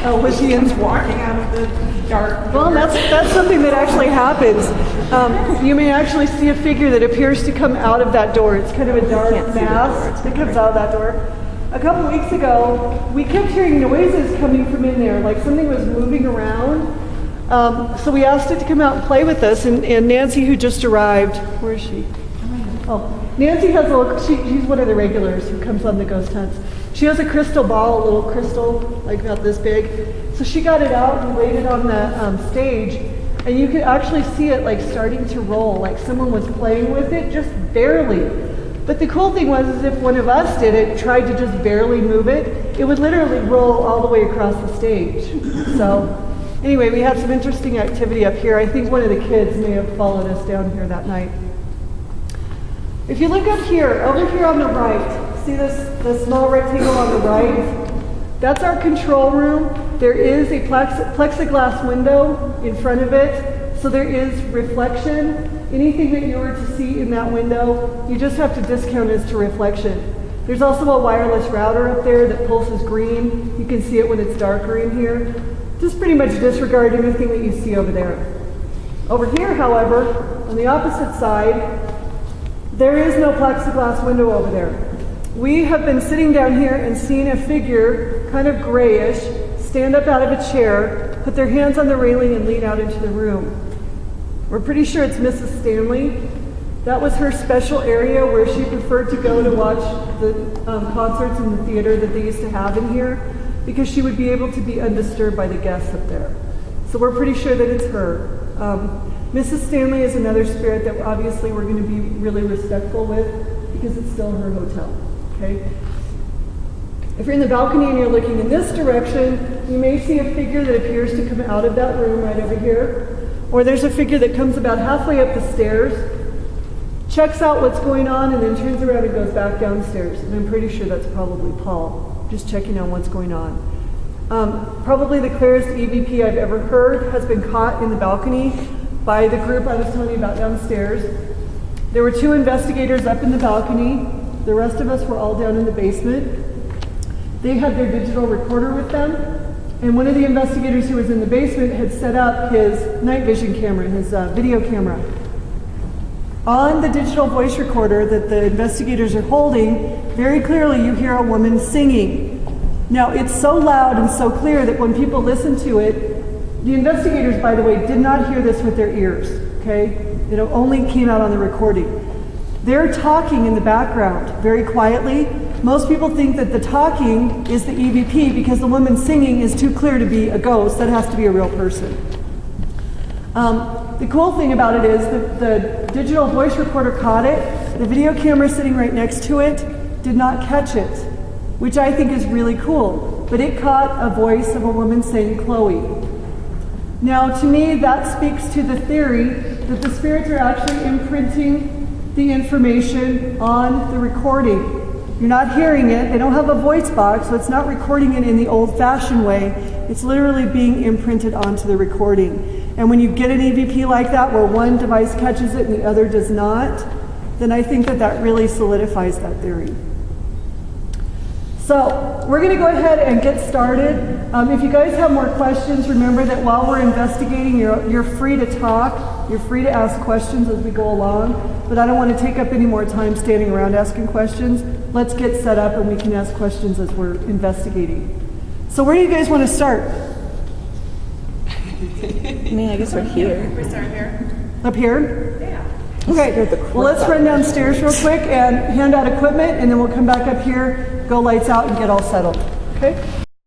Lesbians walking out of the dark. Well, that's something that actually happens. You may actually see a figure that appears to come out of that door. It's kind of a dark mass that comes out of that door. A couple weeks ago, we kept hearing noises coming from in there, like something was moving around. So we asked it to come out and play with us, and Nancy, who just arrived, where is she? Oh, Nancy has a little, she's one of the regulars who comes on the ghost hunts. She has a crystal ball, a little crystal, like about this big. So she got it out and laid it on the stage, and you could actually see it like starting to roll, like someone was playing with it, just barely. But the cool thing was, is if one of us did it, tried to just barely move it, it would literally roll all the way across the stage. So anyway, we had some interesting activity up here. I think one of the kids may have followed us down here that night. If you look up here, over here on the right, see this small rectangle on the right? That's our control room. There is a plexiglass window in front of it, so there is reflection. Anything that you were to see in that window, you just have to discount as to reflection. There's also a wireless router up there that pulses green. You can see it when it's darker in here. Just pretty much disregard anything that you see over there. Over here, however, on the opposite side, there is no plexiglass window over there. We have been sitting down here and seen a figure, kind of grayish, stand up out of a chair, put their hands on the railing and lean out into the room. We're pretty sure it's Mrs. Stanley. That was her special area where she preferred to go to watch the concerts in the theater that they used to have in here, because she would be able to be undisturbed by the guests up there. So we're pretty sure that it's her. Mrs. Stanley is another spirit that obviously we're going to be really respectful with, because it's still her hotel. Okay? If you're in the balcony and you're looking in this direction, you may see a figure that appears to come out of that room right over here. Or there's a figure that comes about halfway up the stairs, checks out what's going on, and then turns around and goes back downstairs. And I'm pretty sure that's probably Paul, just checking on what's going on. Probably the clearest EVP I've ever heard has been caught in the balcony by the group I was telling you about downstairs. There were 2 investigators up in the balcony. The rest of us were all down in the basement. They had their digital recorder with them, and one of the investigators who was in the basement had set up his night vision camera, his video camera. On the digital voice recorder that the investigators are holding, very clearly you hear a woman singing. Now, it's so loud and so clear that when people listen to it, the investigators, by the way, did not hear this with their ears, okay? It only came out on the recording. They're talking in the background very quietly. Most people think that the talking is the EVP because the woman singing is too clear to be a ghost. That has to be a real person. The cool thing about it is that the digital voice recorder caught it. The video camera sitting right next to it did not catch it, which I think is really cool. But it caught a voice of a woman saying Chloe. Now, to me, that speaks to the theory that the spirits are actually imprinting the information on the recording. You're not hearing it. They don't have a voice box, so it's not recording it in the old-fashioned way. It's literally being imprinted onto the recording. And when you get an EVP like that, where one device catches it and the other does not, then I think that that really solidifies that theory. So we're going to go ahead and get started. If you guys have more questions, remember that while we're investigating, you're free to talk. You're free to ask questions as we go along. But I don't want to take up any more time standing around asking questions. Let's get set up and we can ask questions as we're investigating. So where do you guys want to start? I mean, I guess we're here. We start here. Up here? Yeah. Okay, well, let's run downstairs real quick and hand out equipment, and then we'll come back up here, go lights out, and get all settled. Okay?